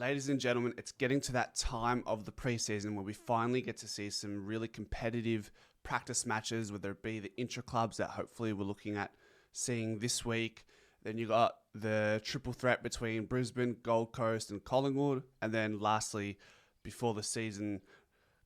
Ladies and gentlemen, it's getting to that time of the preseason where we finally get to see some really competitive practice matches, whether it be the intra-clubs that hopefully we're looking at seeing this week. Then you got the triple threat between Brisbane, Gold Coast and Collingwood. And then lastly, before the season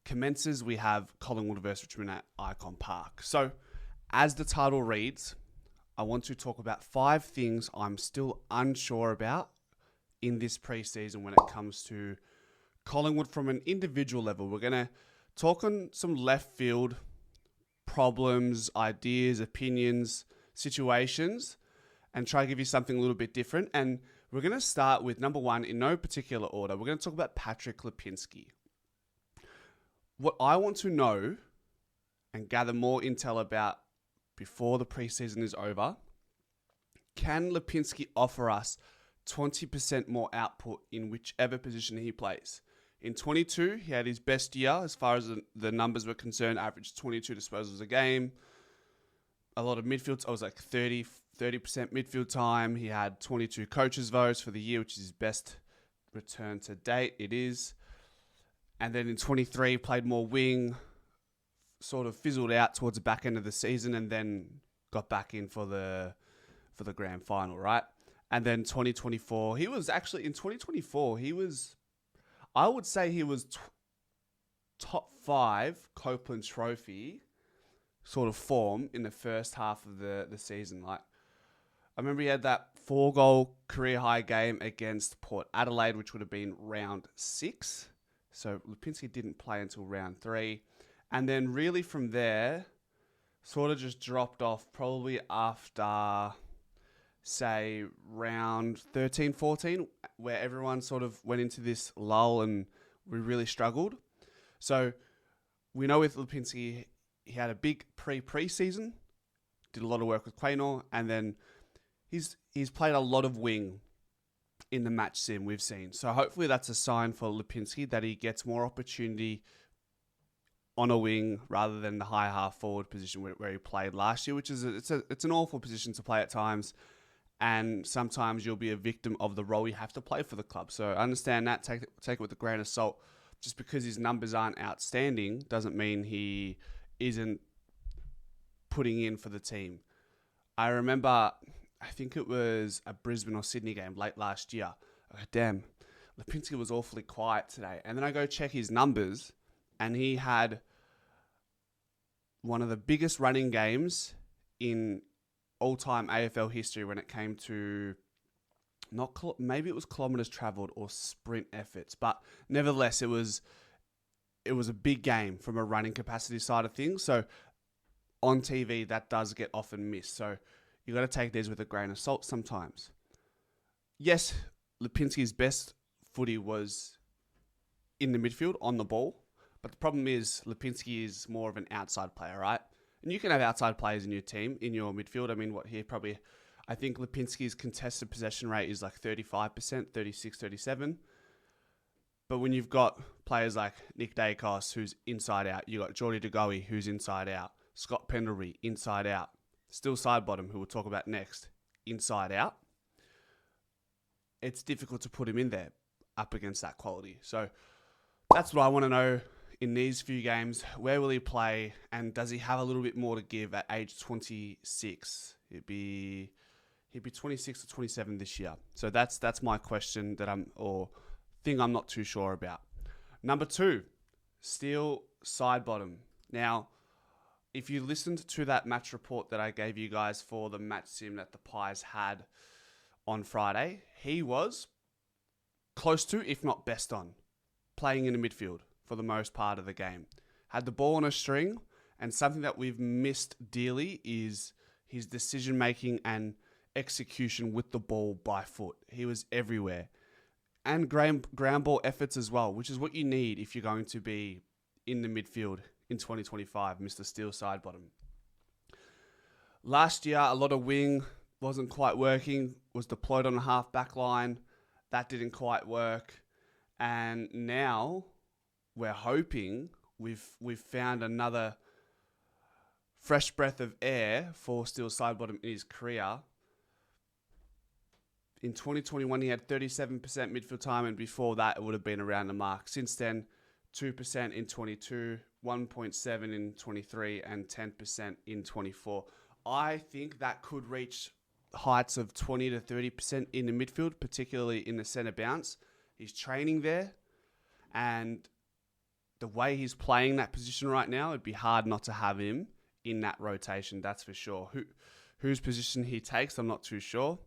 commences, we have Collingwood versus Richmond at Icon Park. So as the title reads, I want to talk about 5 things I'm still unsure about in this preseason when it comes to Collingwood from an individual level. We're going to talk on some left field problems, ideas, opinions, situations, and try to give you something a little bit different. And we're going to start with number 1 in no particular order. We're going to talk about Patrick Lipinski. What I want to know and gather more intel about before the preseason is over, can Lipinski offer us 20% more output in whichever position he plays? In 22, he had his best year as far as the numbers were concerned, averaged 22 disposals a game. A lot of midfield, I was like 30% midfield time. He had 22 coaches' votes for the year, which is his best return to date. It is. And then in 23, played more wing, sort of fizzled out towards the back end of the season, and then got back in for the grand final, right? And then 2024, he was actually, in 2024, I would say he was top 5 Copeland Trophy sort of form in the first half of the season. Like, I remember he had that 4-goal career high game against Port Adelaide, which would have been round 6. So Lipinski didn't play until round 3. And then really from there, sort of just dropped off probably after, say, round 13, 14, where everyone sort of went into this lull and we really struggled. So we know with Lipinski, he had a big preseason, did a lot of work with Quaynor, and then he's played a lot of wing in the match sim we've seen. So hopefully that's a sign for Lipinski that he gets more opportunity on a wing rather than the high half forward position where he played last year, which is it's an awful position to play at times. And sometimes you'll be a victim of the role you have to play for the club. So I understand that, take it with a grain of salt. Just because his numbers aren't outstanding doesn't mean he isn't putting in for the team. I remember, I think it was a Brisbane or Sydney game late last year. Damn, Lipinski was awfully quiet today. And then I go check his numbers, and he had one of the biggest running games in all-time AFL history when it came to maybe it was kilometres travelled or sprint efforts, but nevertheless it was a big game from a running capacity side of things. So on TV that does get often missed. So you got to take these with a grain of salt sometimes. Yes, Lipinski's best footy was in the midfield on the ball, but the problem is Lipinski is more of an outside player, right? And you can have outside players in your team, in your midfield. I mean, I think Lipinski's contested possession rate is like 35%, 36, 37. But when you've got players like Nick Dacos, who's inside out, you got Geordie de Goey, who's inside out, Scott Pendlebury, inside out, still Sidebottom, who we'll talk about next, inside out, it's difficult to put him in there up against that quality. So that's what I want to know in these few games. Where will he play, and does he have a little bit more to give at age 26? He'd be 26 or 27 this year. So that's my question thing I'm not too sure about. Number 2, Steele Sidebottom. Now, if you listened to that match report that I gave you guys for the match sim that the Pies had on Friday, he was close to, if not best on, playing in the midfield for the most part of the game. Had the ball on a string, and something that we've missed dearly is his decision-making and execution with the ball by foot. He was everywhere. And ground ball efforts as well, which is what you need if you're going to be in the midfield in 2025, Mr. Steele Sidebottom. Last year, a lot of wing wasn't quite working, was deployed on a half-back line. That didn't quite work. And now we're hoping we've found another fresh breath of air for Steele Sidebottom in his career. In 2021, he had 37% midfield time, and before that, it would have been around the mark. Since then, 2% in 22, 1.7 in 23, and 10% in 24. I think that could reach heights of 20 to 30% in the midfield, particularly in the centre bounce. He's training there, and the way he's playing that position right now, it'd be hard not to have him in that rotation, that's for sure. Whose position he takes, I'm not too sure.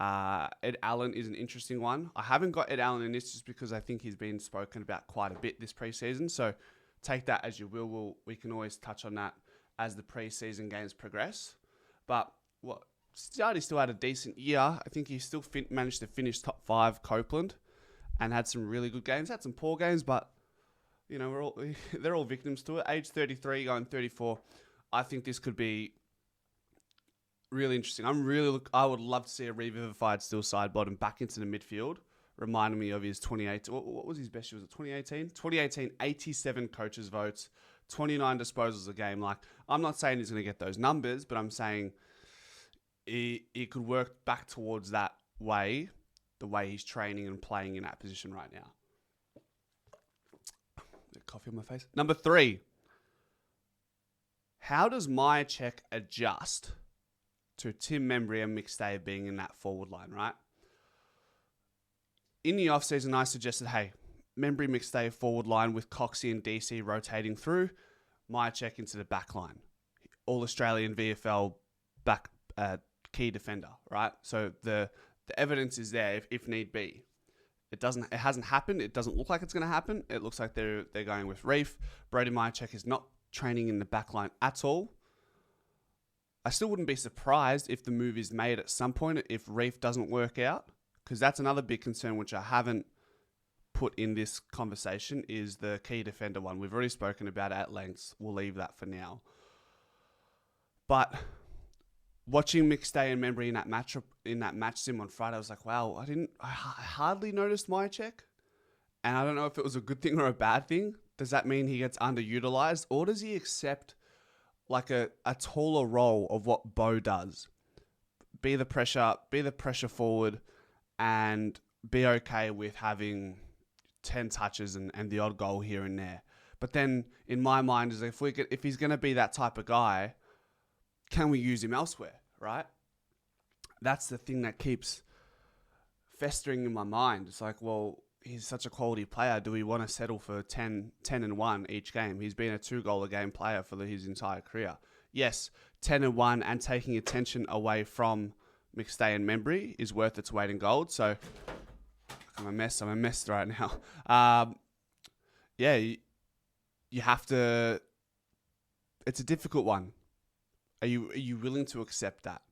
Ed Allen is an interesting one. I haven't got Ed Allen in this just because I think he's been spoken about quite a bit this preseason. So take that as you will. We can always touch on that as the preseason games progress. But Stardy still had a decent year. I think he still managed to finish top 5 Copeland and had some really good games. Had some poor games, but you know they're all victims to it. Age 33, going 34. I think this could be really interesting. I would love to see a revivified Still Sidebottom back into the midfield. Reminding me of his 2018. What was his best year? Was it 2018? 2018, 87 coaches' votes, 29 disposals a game. Like, I'm not saying he's going to get those numbers, but I'm saying he could work back towards that way, the way he's training and playing in that position right now. Coffee on my face. Number 3. How does Mihocek adjust to Tim Membry and McStay being in that forward line, right? In the offseason, I suggested, hey, Membry, McStay forward line with Coxie and DC rotating through, Mihocek into the back line. All-Australian VFL back key defender, right? So the evidence is there if need be. It hasn't happened. It doesn't look like it's going to happen. It looks like they're going with Reef. Brody Mihocek is not training in the back line at all. I still wouldn't be surprised if the move is made at some point if Reef doesn't work out, because that's another big concern which I haven't put in this conversation is the key defender one. We've already spoken about it at length. We'll leave that for now. But watching McStay and Membry in that match sim on Friday, I was like, wow, I hardly noticed Mihocek. And I don't know if it was a good thing or a bad thing. Does that mean he gets underutilized, or does he accept like a taller role of what Bo does? Be the pressure forward and be okay with having 10 touches and the odd goal here and there. But then in my mind is if he's going to be that type of guy, can we use him elsewhere, right? That's the thing that keeps festering in my mind. It's like, well, he's such a quality player. Do we want to settle for 10-1 each game? He's been a 2-goal-a-game player for his entire career. Yes, 10-1 and taking attention away from McStay and Membry is worth its weight in gold. So I'm a mess right now. You have to. It's a difficult one. Are you willing to accept that?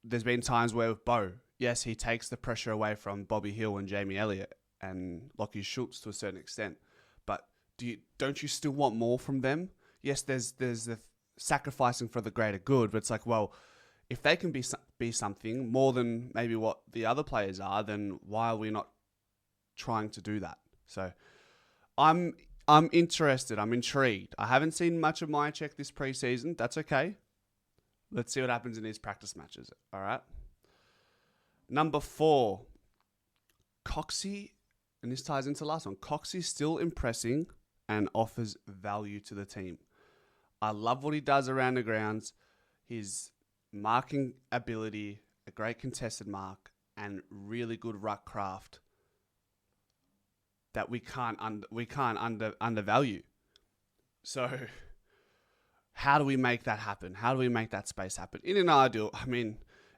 There's been times where with Bo, yes, he takes the pressure away from Bobby Hill and Jamie Elliott and Lockie Schultz to a certain extent. But don't you still want more from them? Yes, there's the sacrificing for the greater good, but it's like, well, if they can be something more than maybe what the other players are, then why are we not trying to do that? So I'm interested. I'm intrigued. I haven't seen much of Mihocek this preseason. That's okay. Let's see what happens in these practice matches. All right. Number 4, Coxie, and this ties into the last one. Coxie still impressing and offers value to the team. I love what he does around the grounds. His marking ability, a great contested mark, and really good ruck craft that we can't undervalue. So how do we make that happen? How do we make that space happen? In an ideal,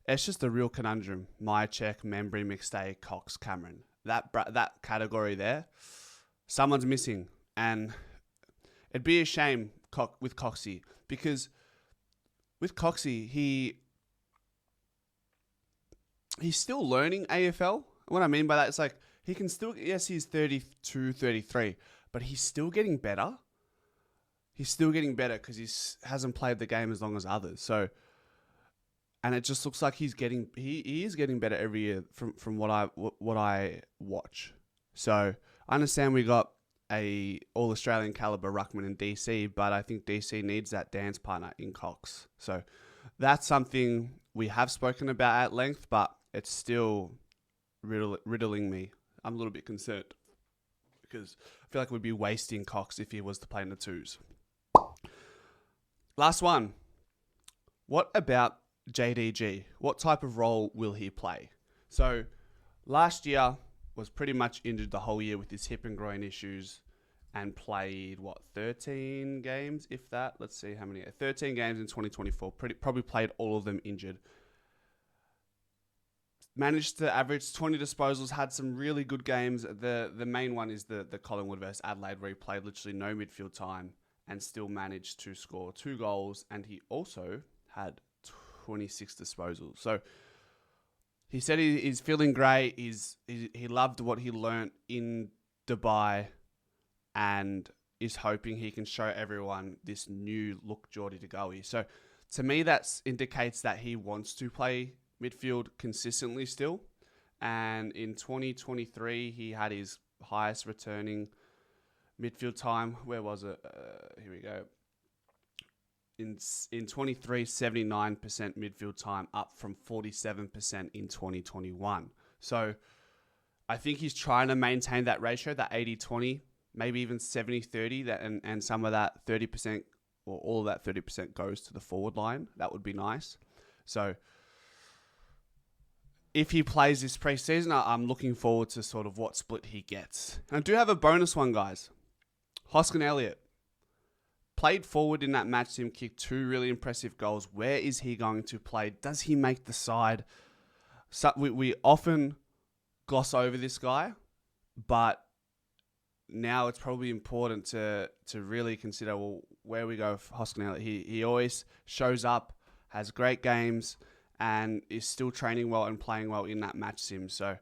it's just a real conundrum. Mihocek, Membry, McStay, Cox, Cameron. That category there, someone's missing. And it'd be a shame with Coxie, because with Coxie, he's still learning AFL. What I mean by that is like, he can still, yes, he's 32, 33, but he's still getting better. He's still getting better because he hasn't played the game as long as others. So, and it just looks like he is getting better every year from what I watch. So I understand we got a All-Australian caliber ruckman in DC, but I think DC needs that dance partner in Cox. So That's something we have spoken about at length, but it's still riddling me. I'm a little bit concerned because I feel like we'd be wasting Cox if he was to play in the twos. Last one. What about JDG? What type of role will he play? So last year was pretty much injured the whole year with his hip and groin issues and played, 13 games, if that? Let's see how many. 13 games in 2024. Probably played all of them injured. Managed to average 20 disposals, had some really good games. The main one is the Collingwood versus Adelaide, where he played literally no midfield time and still managed to score 2 goals. And he also had 26 disposals. So he said he's feeling great. He loved what he learnt in Dubai and is hoping he can show everyone this new look Geordie to Goey. So to me, that indicates that he wants to play midfield consistently still. And in 2023, he had his highest returning midfield time. Where was it? Here we go. In 23, 79% midfield time, up from 47% in 2021. So I think he's trying to maintain that ratio, that 80-20, maybe even 70-30, and some of that 30%, or all of that 30% goes to the forward line. That would be nice. So if he plays this preseason, I'm looking forward to sort of what split he gets. And I do have a bonus one, guys. Hoskin Elliott played forward in that match sim, kicked 2 really impressive goals. Where is he going to play? Does he make the side? So we often gloss over this guy, but now it's probably important to really consider, where we go for Hoskin Elliott. He always shows up, has great games, and is still training well and playing well in that match sim. So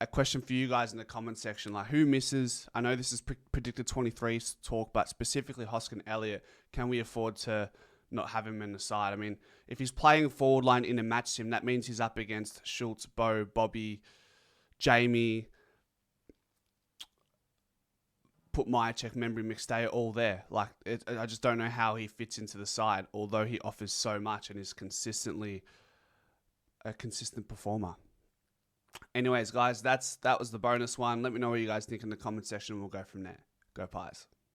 a question for you guys in the comment section, like, who misses? I know this is predicted 23 talk, but specifically Hoskin Elliott, can we afford to not have him in the side? I mean, if he's playing forward line in a match sim, that means he's up against Schultz, Bo, Bobby, Jamie, put Mihocek, Membry, McStay, all there. Like, I just don't know how he fits into the side, although he offers so much and is consistently a consistent performer. Anyways, guys, that was the bonus one. Let me know what you guys think in the comment section. We'll go from there. Go Pies.